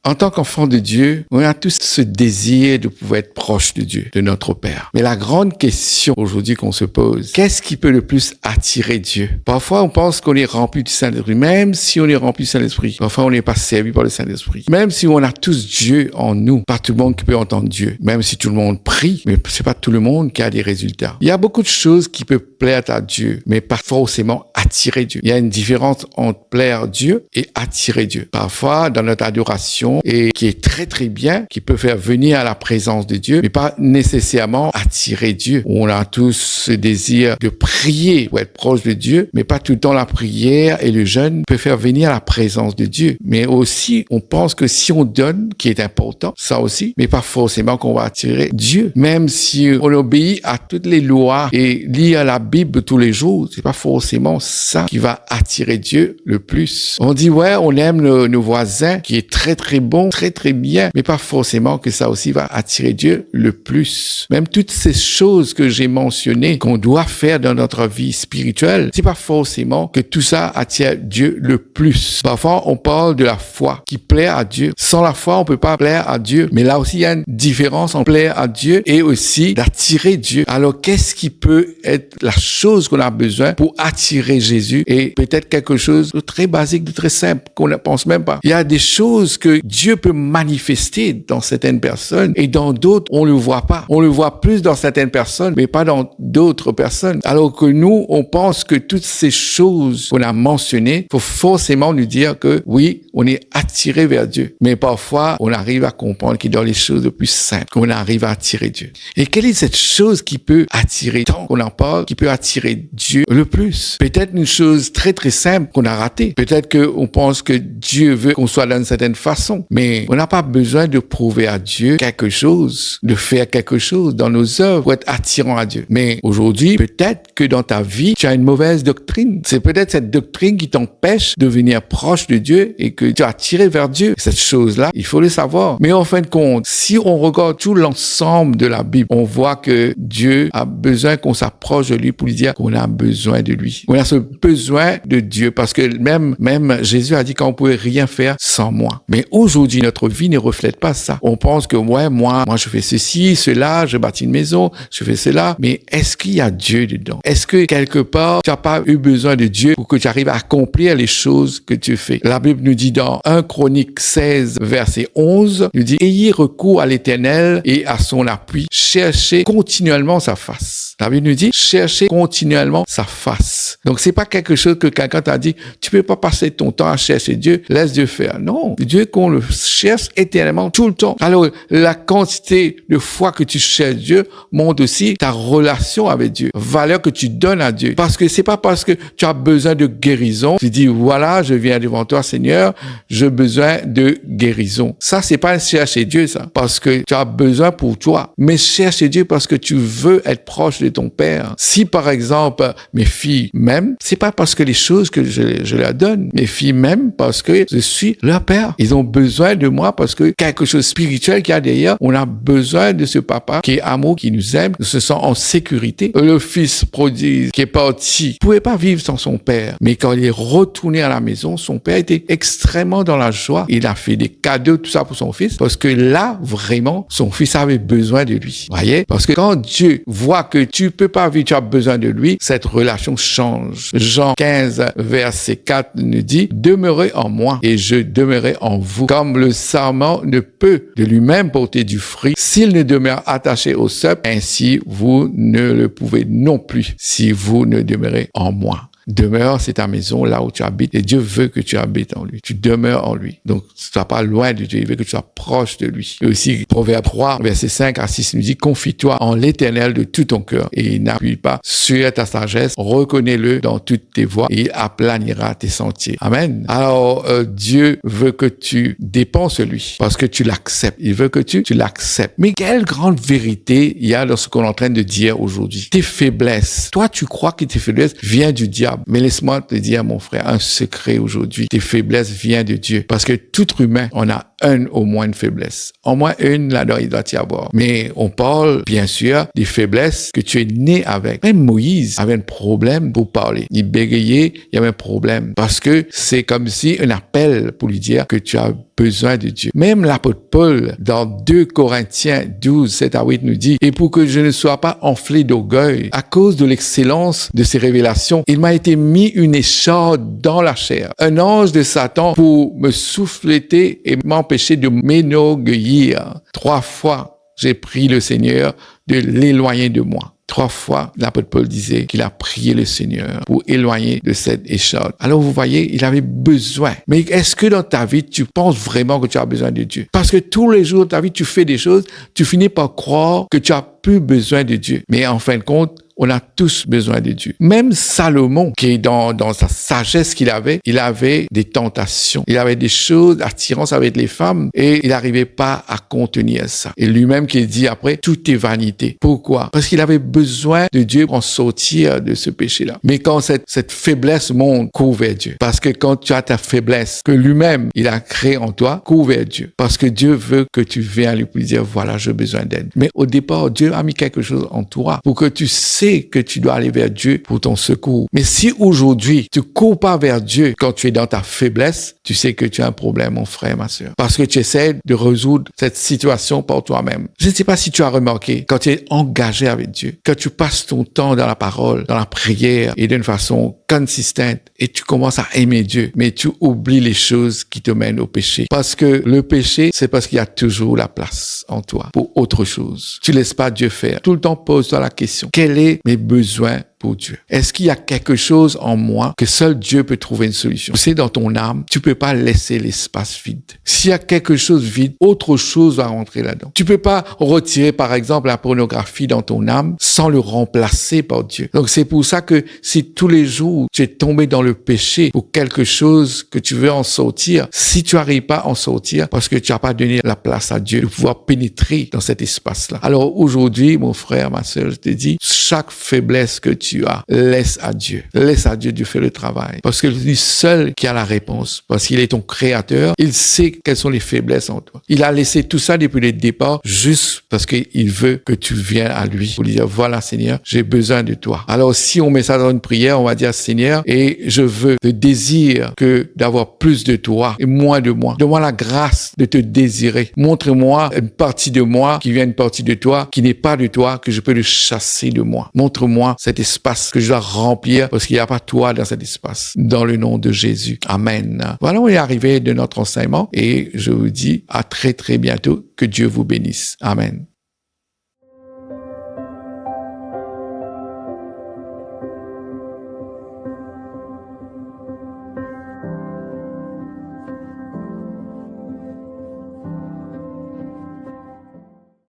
En tant qu'enfant de Dieu, on a tous ce désir de pouvoir être proche de Dieu, de notre Père. Mais la grande question aujourd'hui qu'on se pose, qu'est-ce qui peut le plus attirer Dieu? Parfois, on pense qu'on est rempli du Saint-Esprit, même si on est rempli du Saint-Esprit. Parfois, on n'est pas servi par le Saint-Esprit. Même si on a tous Dieu en nous, pas tout le monde qui peut entendre Dieu. Même si tout le monde prie, mais c'est pas tout le monde qui a des résultats. Il y a beaucoup de choses qui peuvent plaire à Dieu, mais pas forcément attirer Dieu. Il y a une différence entre plaire Dieu et attirer Dieu. Parfois, dans notre adoration, et qui est très très bien, qui peut faire venir à la présence de Dieu, mais pas nécessairement attirer Dieu. On a tous ce désir de prier pour être proche de Dieu, mais pas tout le temps la prière et le jeûne peut faire venir à la présence de Dieu. Mais aussi, on pense que si on donne, qui est important, ça aussi, mais pas forcément qu'on va attirer Dieu. Même si on obéit à toutes les lois et lire la Bible tous les jours, c'est pas forcément ça qui va attirer Dieu le plus. On dit, ouais, on aime nos voisins, qui est très très bon, très très bien, mais pas forcément que ça aussi va attirer Dieu le plus. Même toutes ces choses que j'ai mentionnées, qu'on doit faire dans notre vie spirituelle, c'est pas forcément que tout ça attire Dieu le plus. Parfois, on parle de la foi qui plaît à Dieu. Sans la foi, on peut pas plaire à Dieu. Mais là aussi, il y a une différence entre plaire à Dieu et aussi d'attirer Dieu. Alors, qu'est-ce qui peut être la chose qu'on a besoin pour attirer Jésus? Et peut-être quelque chose de très basique, de très simple, qu'on ne pense même pas. Il y a des choses que Dieu peut manifester dans certaines personnes et dans d'autres, on le voit pas. On le voit plus dans certaines personnes, mais pas dans d'autres personnes. Alors que nous, on pense que toutes ces choses qu'on a mentionnées, faut forcément nous dire que oui, on est attiré vers Dieu. Mais parfois, on arrive à comprendre qu'il y a dans les choses les plus simples qu'on arrive à attirer Dieu. Et quelle est cette chose qui peut attirer, tant qu'on en parle, qui peut attirer Dieu le plus? Peut-être une chose très très simple qu'on a ratée. Peut-être qu'on pense que Dieu veut qu'on soit d'une certaine façon. Mais on n'a pas besoin de prouver à Dieu quelque chose, de faire quelque chose dans nos œuvres pour être attirant à Dieu. Mais aujourd'hui, peut-être que dans ta vie, tu as une mauvaise doctrine. C'est peut-être cette doctrine qui t'empêche de venir proche de Dieu et que tu as attiré vers Dieu. Cette chose-là, il faut le savoir. Mais en fin de compte, si on regarde tout l'ensemble de la Bible, on voit que Dieu a besoin qu'on s'approche de lui pour lui dire qu'on a besoin de lui. On a ce besoin de Dieu parce que même Jésus a dit qu'on ne pouvait rien faire sans moi. Mais aujourd'hui, notre vie ne reflète pas ça. On pense que ouais, moi je fais ceci, cela, je bâtis une maison, je fais cela. Mais est-ce qu'il y a Dieu dedans? Est-ce que quelque part, tu n'as pas eu besoin de Dieu pour que tu arrives à accomplir les choses que tu fais? La Bible nous dit dans 1 Chronique 16, verset 11, nous dit « Ayez recours à l'Éternel et à son appui, cherchez continuellement sa face. » La Bible nous dit « Cherchez continuellement sa face. » Donc, c'est pas quelque chose que quelqu'un t'a dit « Tu peux pas passer ton temps à chercher Dieu, laisse Dieu faire. » Non, Dieu qu'on le cherche éternellement tout le temps. Alors, la quantité de fois que tu cherches Dieu montre aussi ta relation avec Dieu, valeur que tu donnes à Dieu. Parce que c'est pas parce que tu as besoin de guérison, tu dis voilà, je viens devant toi Seigneur, j'ai besoin de guérison. Ça, c'est pas chercher Dieu, ça. Parce que tu as besoin pour toi. Mais chercher Dieu parce que tu veux être proche de ton Père. Si, par exemple, mes filles m'aiment, c'est pas parce que les choses que je leur donne. Mes filles m'aiment parce que je suis leur Père. Ils ont besoin de moi parce que quelque chose de spirituel qu'il y a derrière, on a besoin de ce papa qui est amour, qui nous aime, qui se sent en sécurité. Le fils prodigue qui est parti pouvait pas vivre sans son père. Mais quand il est retourné à la maison, son père était extrêmement dans la joie. Il a fait des cadeaux, tout ça pour son fils, parce que là, vraiment, son fils avait besoin de lui. Voyez? Parce que quand Dieu voit que tu peux pas vivre, tu as besoin de lui, cette relation change. Jean 15, verset 4 nous dit, « Demeurez en moi et je demeurerai en vous. Comme le sarment ne peut de lui-même porter du fruit s'il ne demeure attaché au cep, ainsi vous ne le pouvez non plus si vous ne demeurez en moi. » Demeure, c'est ta maison, là où tu habites, et Dieu veut que tu habites en lui. Tu demeures en lui. Donc, tu ne sois pas loin de Dieu, il veut que tu sois proche de lui. Et aussi, Proverbe 3, verset 5 à 6 nous dit, « Confie-toi en l'Éternel de tout ton cœur, et n'appuie pas sur ta sagesse, reconnais-le dans toutes tes voies, et il aplanira tes sentiers. » Amen. Alors, Dieu veut que tu dépenses lui, parce que tu l'acceptes. Il veut que tu l'acceptes. Mais quelle grande vérité il y a dans ce qu'on est en train de dire aujourd'hui. Tes faiblesses. Toi, tu crois que tes faiblesses viennent du diable. diable. Mais laisse-moi te dire, mon frère, un secret aujourd'hui. Tes faiblesses viennent de Dieu. Parce que tout humain, on a au moins une faiblesse. Au moins une, là-dedans, il doit y avoir. Mais on parle, bien sûr, des faiblesses que tu es né avec. Même Moïse avait un problème pour parler. Il bégayait, il y avait un problème. Parce que c'est comme si un appel pour lui dire que tu as besoin de Dieu. Même l'apôtre Paul, dans 2 Corinthiens 12, 7 à 8, nous dit, « Et pour que je ne sois pas enflé d'orgueil, à cause de l'excellence de ces révélations, il m'a été mis une écharde dans la chair, un ange de Satan pour me souffleter et m'empêcher de m'enorgueillir. 3 fois, j'ai prié le Seigneur de l'éloigner de moi. 3 fois, l'apôtre Paul disait qu'il a prié le Seigneur pour éloigner de cette écharde. Alors vous voyez, il avait besoin. Mais est-ce que dans ta vie, tu penses vraiment que tu as besoin de Dieu? Parce que tous les jours de ta vie, tu fais des choses, tu finis par croire que tu as plus besoin de Dieu. Mais en fin de compte, on a tous besoin de Dieu. Même Salomon, qui est dans sa sagesse qu'il avait, il avait des tentations. Il avait des choses, attirance avec les femmes, et il n'arrivait pas à contenir ça. Et lui-même qui dit après, tout est vanité. Pourquoi? Parce qu'il avait besoin de Dieu pour en sortir de ce péché-là. Mais quand cette faiblesse monte, cours vers Dieu. Parce que quand tu as ta faiblesse, que lui-même, il a créé en toi, cours vers Dieu. Parce que Dieu veut que tu viennes lui dire, voilà, j'ai besoin d'aide. Mais au départ, Dieu a mis quelque chose en toi pour que tu sais que tu dois aller vers Dieu pour ton secours. Mais si aujourd'hui, tu cours pas vers Dieu quand tu es dans ta faiblesse, tu sais que tu as un problème, mon frère, ma sœur. Parce que tu essaies de résoudre cette situation par toi-même. Je ne sais pas si tu as remarqué, quand tu es engagé avec Dieu, quand tu passes ton temps dans la parole, dans la prière et d'une façon consistante et tu commences à aimer Dieu, mais tu oublies les choses qui te mènent au péché. Parce que le péché, c'est parce qu'il y a toujours la place en toi pour autre chose. Tu laisses pas Dieu faire. Tout le temps, pose-toi la question. Quel est mes besoins pour Dieu? Est-ce qu'il y a quelque chose en moi que seul Dieu peut trouver une solution? C'est dans ton âme, tu peux pas laisser l'espace vide. S'il y a quelque chose vide, autre chose va rentrer là-dedans. Tu peux pas retirer, par exemple, la pornographie dans ton âme sans le remplacer par Dieu. Donc, c'est pour ça que si tous les jours tu es tombé dans le péché pour quelque chose que tu veux en sortir, si tu n'arrives pas à en sortir parce que tu n'as pas donné la place à Dieu de pouvoir pénétrer dans cet espace-là. Alors, aujourd'hui, mon frère, ma sœur, je te dis, chaque faiblesse que tu as, laisse à Dieu. Laisse à Dieu de faire le travail. Parce que lui seul qui a la réponse. Parce qu'il est ton créateur. Il sait quelles sont les faiblesses en toi. Il a laissé tout ça depuis le départ juste parce qu'il veut que tu viennes à lui pour lui dire, voilà Seigneur, j'ai besoin de toi. Alors si on met ça dans une prière, on va dire, Seigneur, et je veux te désir que d'avoir plus de toi et moins de moi. Donne-moi la grâce de te désirer. Montre-moi une partie de moi qui vient une partie de toi, qui n'est pas de toi, que je peux le chasser de moi. Montre-moi cet espace que je dois remplir parce qu'il n'y a pas toi dans cet espace. Dans le nom de Jésus. Amen. Voilà, on est arrivé de notre enseignement et je vous dis à très très bientôt. Que Dieu vous bénisse. Amen.